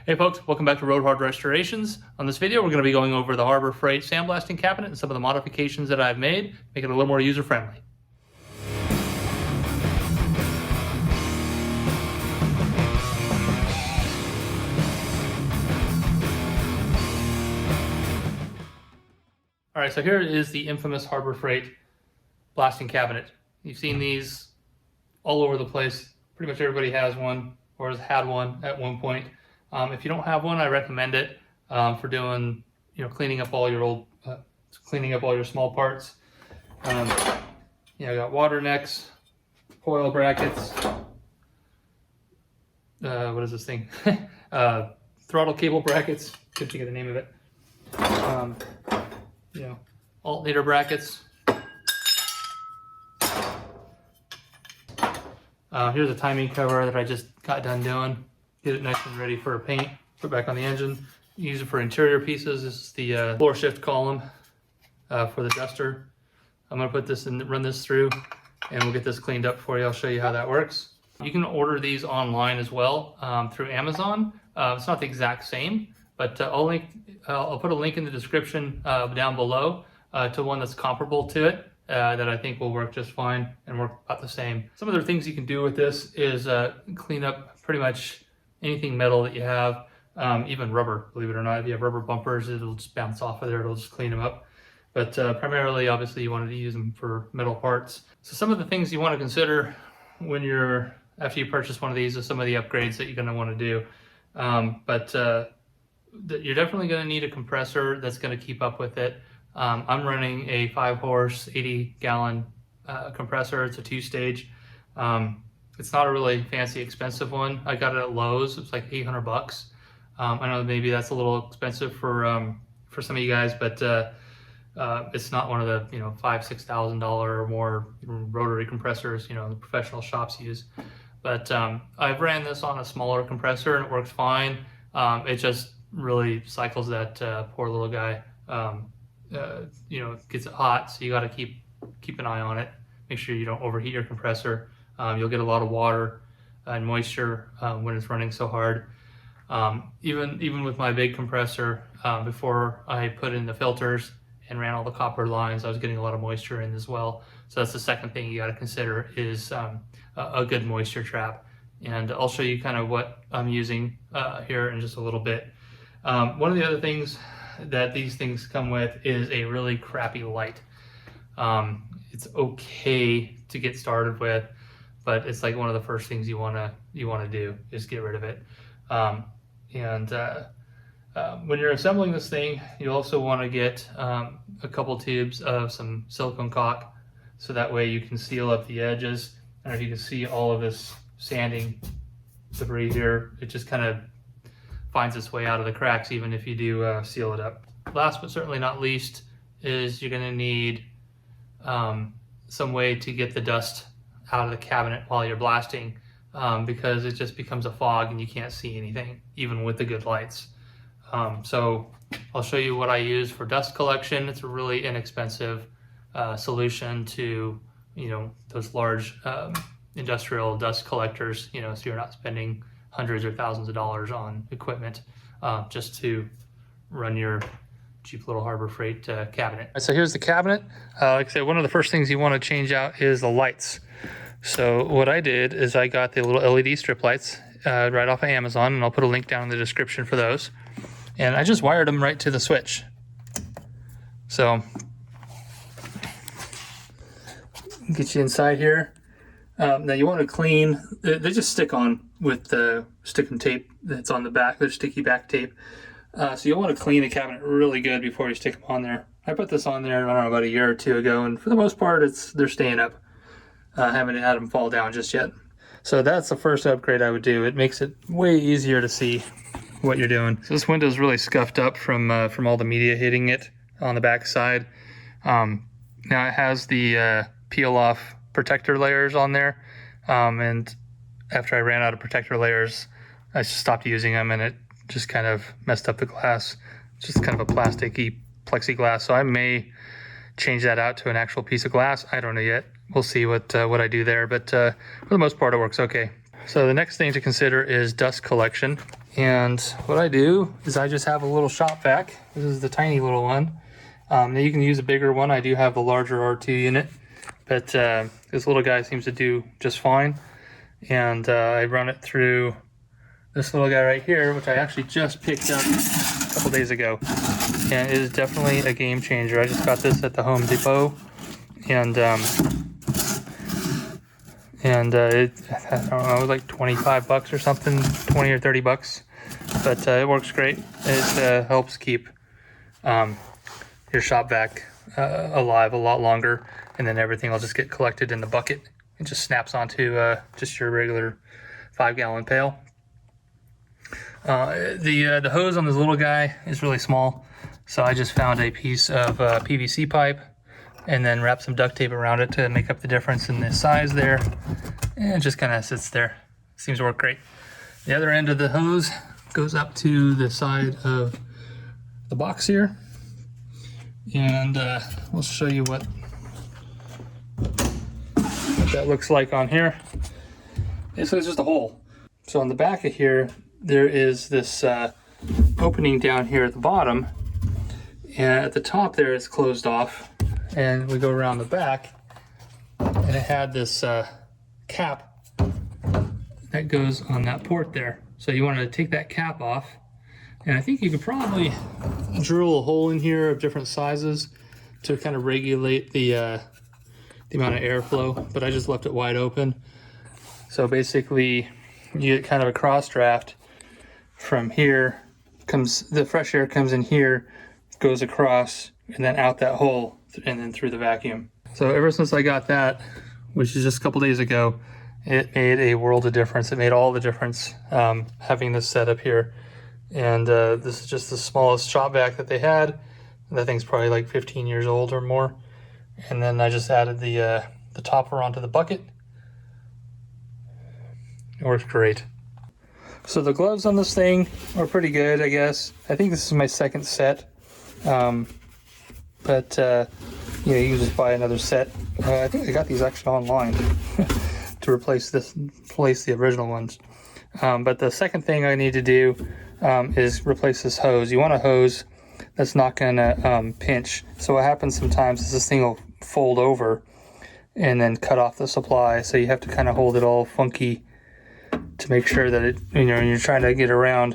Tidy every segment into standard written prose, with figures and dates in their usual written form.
Hey folks, welcome back to Road Hard Restorations. On this video, we're going to be going over the Harbor Freight sandblasting cabinet and some of the modifications that I've made, make it a little more user-friendly. All right, so here is the infamous Harbor Freight blasting cabinet. You've seen these all over the place. Pretty much everybody has one or has had one at one point. If you don't have one, I recommend it for doing, cleaning up all your small parts. I got water necks, coil brackets. What is this thing? Throttle cable brackets. Couldn't think of the name of it. Alternator brackets. Here's a timing cover that I just got done doing. Get it nice and ready for paint. Put back on the engine. Use it for interior pieces. This is the floor shift column for the duster. I'm gonna put this in, run this through, and we'll get this cleaned up for you. I'll show you how that works. You can order these online as well through Amazon. It's not the exact same, but I'll put a link in the description down below to one that's comparable to it. That I think will work just fine and work about the same. Some other things you can do with this is clean up pretty much anything metal that you have, even rubber, believe it or not. If you have rubber bumpers, it'll just bounce off of there, it'll just clean them up. But primarily, obviously, you wanted to use them for metal parts. So some of the things you want to consider when after you purchase one of these is some of the upgrades that you're going to want to do. You're definitely going to need a compressor that's going to keep up with it. I'm running a 5-horse, 80-gallon compressor. It's a 2-stage. It's not a really fancy, expensive one. I got it at Lowe's. It's like 800 bucks. I know maybe that's a little expensive for some of you guys, but it's not one of the $5,000-$6,000 or more rotary compressors the professional shops use. But I've ran this on a smaller compressor and it works fine. It just really cycles that poor little guy. It gets it hot, so you got to keep an eye on it. Make sure you don't overheat your compressor. You'll get a lot of water and moisture when it's running so hard. Even with my big compressor, before I put in the filters and ran all the copper lines, I was getting a lot of moisture in as well. So that's the second thing you got to consider is a good moisture trap. And I'll show you kind of what I'm using here in just a little bit. One of the other things that these things come with is a really crappy light. It's okay to get started with, but it's like one of the first things you want to do is get rid of it. When you're assembling this thing, you also want to get a couple tubes of some silicone caulk, so that way you can seal up the edges. I don't know if you can see all of this sanding debris here. It just kind of finds its way out of the cracks even if you do seal it up. Last but certainly not least is you're going to need some way to get the dust out of the cabinet while you're blasting, because it just becomes a fog and you can't see anything even with the good lights. So I'll show you what I use for dust collection. It's a really inexpensive solution to those large industrial dust collectors, so you're not spending hundreds or thousands of dollars on equipment just to run your cheap little Harbor Freight cabinet. So here's the cabinet. Like I said, one of the first things you want to change out is the lights. So what I did is I got the little LED strip lights right off of Amazon, and I'll put a link down in the description for those. And I just wired them right to the switch. So get you inside here. Now you want to clean, they just stick on with the sticking tape that's on the back, there's sticky back tape. So you'll want to clean the cabinet really good before you stick them on there. I put this on there, I don't know, about a year or two ago, and for the most part, they're staying up. I haven't had them fall down just yet. So that's the first upgrade I would do. It makes it way easier to see what you're doing. So this window is really scuffed up from all the media hitting it on the back side. Now it has the peel off protector layers on there, and after I ran out of protector layers, I just stopped using them, and it just kind of messed up the glass. It's just kind of a plasticky plexiglass, so I may change that out to an actual piece of glass. I don't know yet. We'll see what I do there, but for the most part it works okay. So the next thing to consider is dust collection, And what I do is I just have a little shop vac. This is the tiny little one. Now you can use a bigger one. I do have the larger R2 unit, but this little guy seems to do just fine. And I run it through this little guy right here, which I actually just picked up a couple days ago. And it is definitely a game changer. I just got this at the Home Depot, and it, I don't know, it was like 25 bucks or something, 20 or 30 bucks, but it works great. It helps keep your shop vac alive a lot longer, and then everything will just get collected in the bucket. It just snaps onto just your regular 5-gallon pail. The hose on this little guy is really small, so I just found a piece of PVC pipe and then wrap some duct tape around it to make up the difference in the size there, and it just kind of sits there. Seems to work great. The other end of the hose goes up to the side of the box here, and we'll show you what that looks like on here. So it's just a hole. So on the back of here, there is this opening down here at the bottom, and at the top there it's closed off, and we go around the back, and it had this cap that goes on that port there. So you want to take that cap off, and I think you could probably drill a hole in here of different sizes to kind of regulate the amount of airflow, but I just left it wide open. So basically you get kind of a cross draft from here, the fresh air comes in here, goes across, and then out that hole, and then through the vacuum. So ever since I got that, which is just a couple days ago, it made a world of difference. It made all the difference having this setup here. And this is just the smallest shop vac that they had. That thing's probably like 15 years old or more. And then I just added the topper onto the bucket. It works great. So the gloves on this thing are pretty good, I guess. I think this is my second set. But you know, you can just buy another set. I think I got these actually online to replace the original ones. But the second thing I need to do is replace this hose. You want a hose that's not gonna pinch. So what happens sometimes is this thing will fold over and then cut off the supply. So you have to kind of hold it all funky to make sure that it, you know, when you're trying to get around,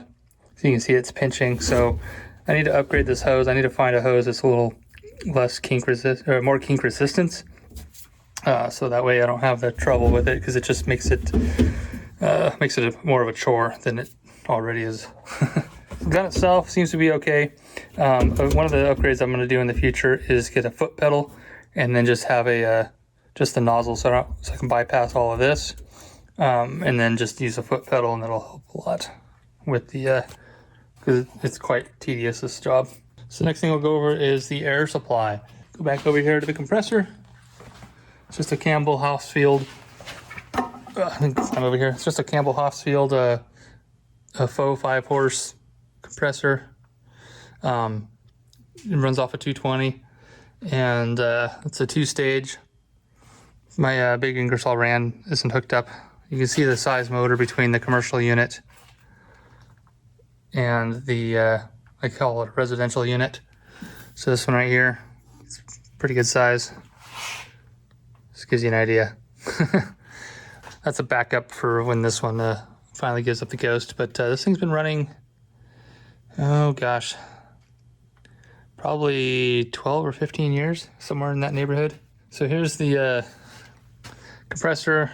so you can see it's pinching. So I need to upgrade this hose. I need to find a hose that's a little less kink resist, or more kink resistance. So that way I don't have that trouble with it, because it just makes it more of a chore than it already is. The gun itself seems to be okay. One of the upgrades I'm going to do in the future is get a foot pedal, and then just have just the nozzle, so I can bypass all of this, and then just use a foot pedal, and that'll help a lot with the because it's quite tedious, this job. So the next thing we'll go over is the air supply. Go back over here to the compressor. It's just a Campbell Hausfield. I think I'm over here. It's just a Campbell Hausfield, a faux 5-horse compressor. It runs off a 220, and it's a 2-stage. My big Ingersoll Rand isn't hooked up. You can see the size motor between the commercial unit and the I call it a residential unit. So this one right here, it's pretty good size. Just gives you an idea. That's a backup for when this one finally gives up the ghost. But this thing's been running, oh gosh, probably 12 or 15 years, somewhere in that neighborhood. So here's the compressor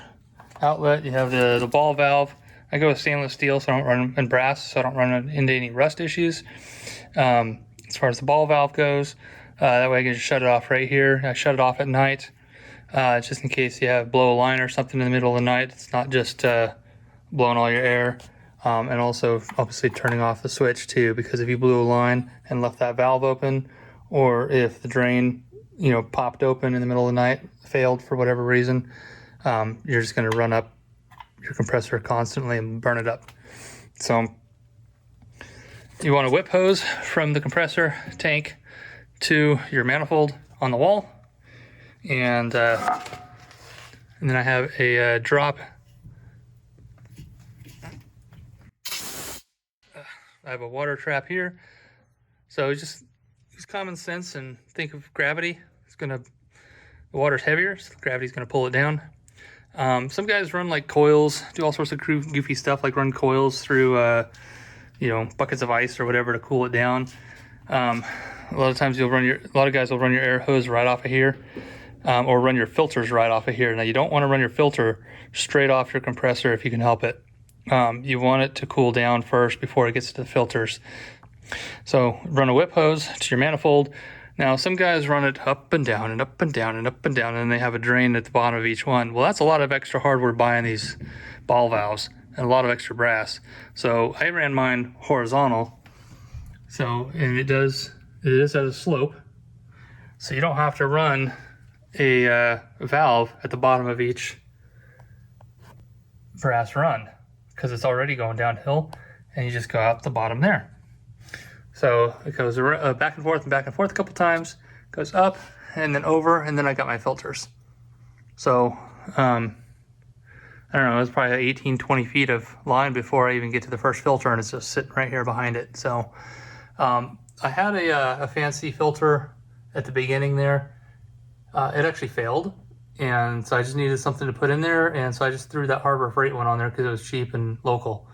outlet. You have the ball valve. I go with stainless steel, so I don't run in brass, so I don't run into any rust issues. As far as the ball valve goes, that way I can just shut it off right here. I shut it off at night, just in case you have blow a line or something in the middle of the night. It's not just blowing all your air. And also obviously turning off the switch too, because if you blew a line and left that valve open, or if the drain, you know, popped open in the middle of the night, failed for whatever reason, you're just going to run up your compressor constantly and burn it up. So you want a whip hose from the compressor tank to your manifold on the wall, and then I have a drop I have a water trap here. So just use common sense and think of gravity. The water's heavier, so gravity's gonna pull it down. Some guys run like coils, do all sorts of goofy stuff, like run coils through, buckets of ice or whatever to cool it down. A lot of times a lot of guys will run your air hose right off of here, or run your filters right off of here. Now you don't want to run your filter straight off your compressor if you can help it. You want it to cool down first before it gets to the filters. So run a whip hose to your manifold. Now some guys run it up and down and up and down and up and down, and they have a drain at the bottom of each one. Well, that's a lot of extra hardware buying these ball valves and a lot of extra brass. So I ran mine horizontal. And it is at a slope. So you don't have to run a valve at the bottom of each brass run, because it's already going downhill, and you just go out the bottom there. So it goes back and forth a couple times, goes up and then over, and then I got my filters. So I don't know, it was probably 18, 20 feet of line before I even get to the first filter, and it's just sitting right here behind it. So I had a fancy filter at the beginning there. It actually failed, and so I just needed something to put in there, and so I just threw that Harbor Freight one on there because it was cheap and local.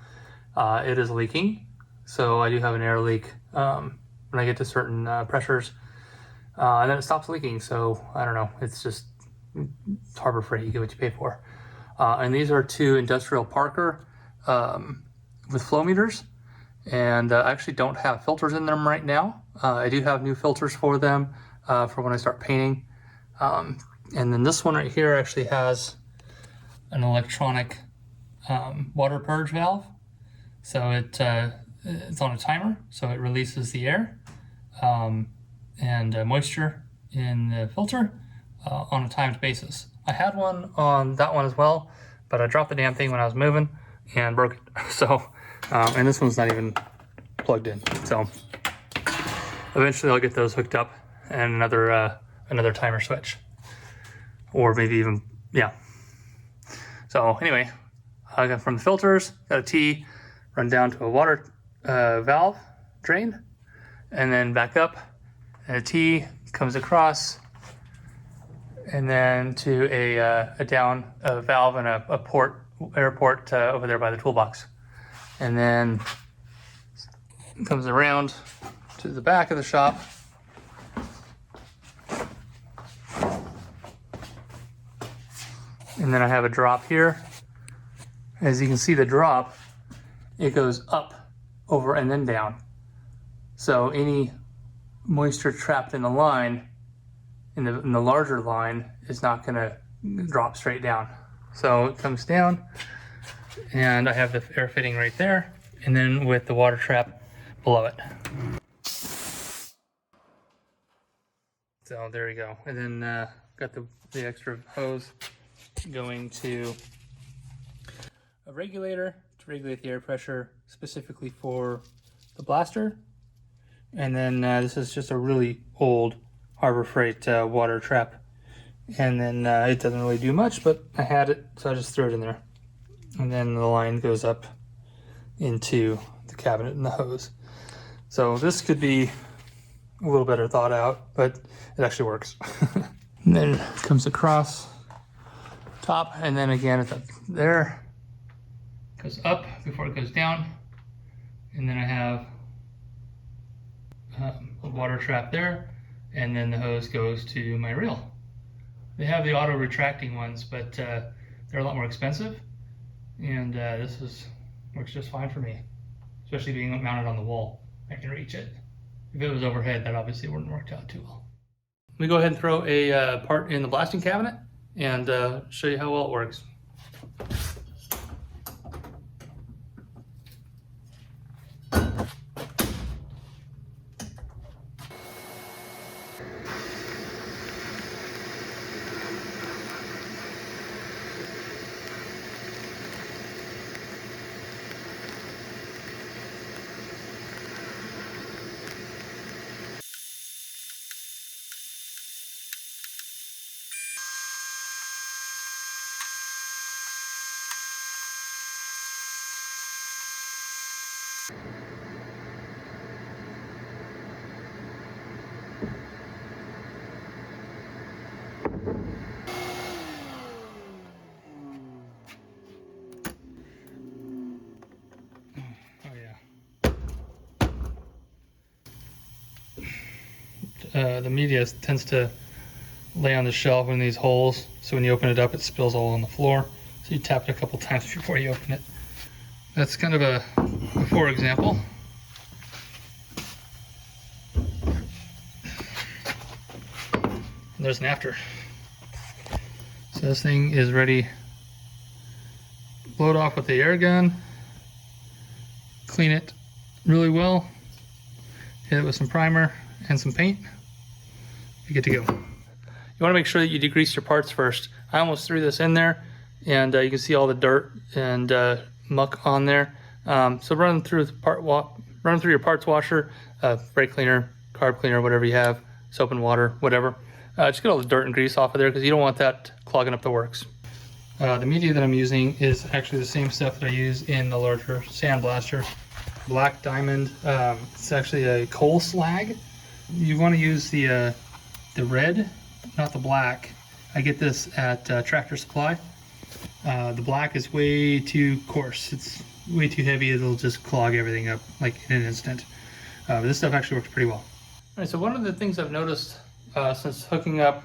It is leaking, so I do have an air leak when I get to certain pressures, and then it stops leaking. So I don't know, it's Harbor Freight, you get what you pay for. And these are two industrial Parker with flow meters, and I actually don't have filters in them right now. I do have new filters for them for when I start painting. And then this one right here actually has an electronic water purge valve. So it's on a timer, so it releases the air and moisture in the filter on a timed basis. I had one on that one as well, but I dropped the damn thing when I was moving and broke it. So, and this one's not even plugged in. So eventually I'll get those hooked up, and another timer switch, or maybe even, yeah. So anyway, I got from the filters, got a T, run down to a water valve drain, and then back up, and a T comes across, and then to a valve and a air port over there by the toolbox, and then comes around to the back of the shop. And then I have a drop here. As you can see, the drop, it goes up, over, and then down. So any moisture trapped in the line, in the larger line, is not gonna drop straight down. So it comes down, and I have the air fitting right there, and then with the water trap below it. So there we go. And then got the extra hose going to a regulator to regulate the air pressure specifically for the blaster. And then this is just a really old Harbor Freight water trap. And then it doesn't really do much, but I had it, so I just threw it in there. And then the line goes up into the cabinet and the hose. So this could be a little better thought out, but it actually works. And then it comes across top, and then again it's up there, goes up before it goes down, and then I have a water trap there, and then the hose goes to my reel. They have the auto retracting ones, but they're a lot more expensive, and works just fine for me, especially being mounted on the wall. I can reach it. If it was overhead, that obviously wouldn't work out too well. Let me go ahead and throw a part in the blasting cabinet and show you how well it works. the media tends to lay on the shelf in these holes, so when you open it up it spills all on the floor, so you tap it a couple times before you open it. That's kind of a before example. And there's an after. So this thing is ready. Blow it off with the air gun, clean it really well, hit it with some primer and some paint, you're good to go. You want to make sure that you degrease your parts first. I almost threw this in there, and you can see all the dirt and muck on there. So run through your parts washer, brake cleaner, carb cleaner, whatever you have, soap and water, whatever. Just get all the dirt and grease off of there because you don't want that clogging up the works. The media that I'm using is actually the same stuff that I use in the larger Sandblaster. Black Diamond, it's actually a coal slag. You want to use the red, not the black. I get this at Tractor Supply. The black is way too coarse. It's way too heavy. It'll just clog everything up like in an instant. But this stuff actually works pretty well. All right, so one of the things I've noticed since hooking up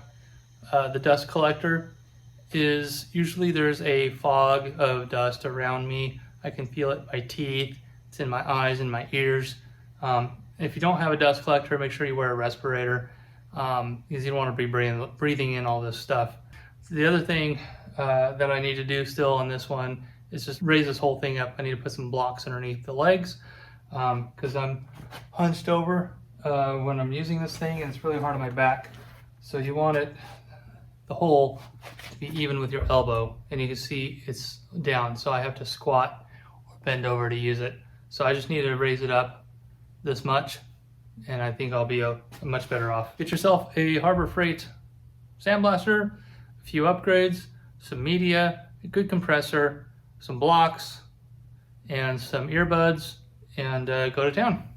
the dust collector is usually there's a fog of dust around me. I can feel it in my teeth, it's in my eyes, in my ears. If you don't have a dust collector, make sure you wear a respirator because you don't want to be breathing in all this stuff. So the other thing that I need to do still on this one is just raise this whole thing up. I need to put some blocks underneath the legs because I'm hunched over when I'm using this thing and it's really hard on my back. So you want the hole to be even with your elbow, and you can see it's down, so I have to squat or bend over to use it. So I just need to raise it up this much, and I think I'll be much better off. Get yourself a Harbor Freight Sandblaster, a few upgrades, some media, a good compressor, some blocks, and some earbuds, and go to town.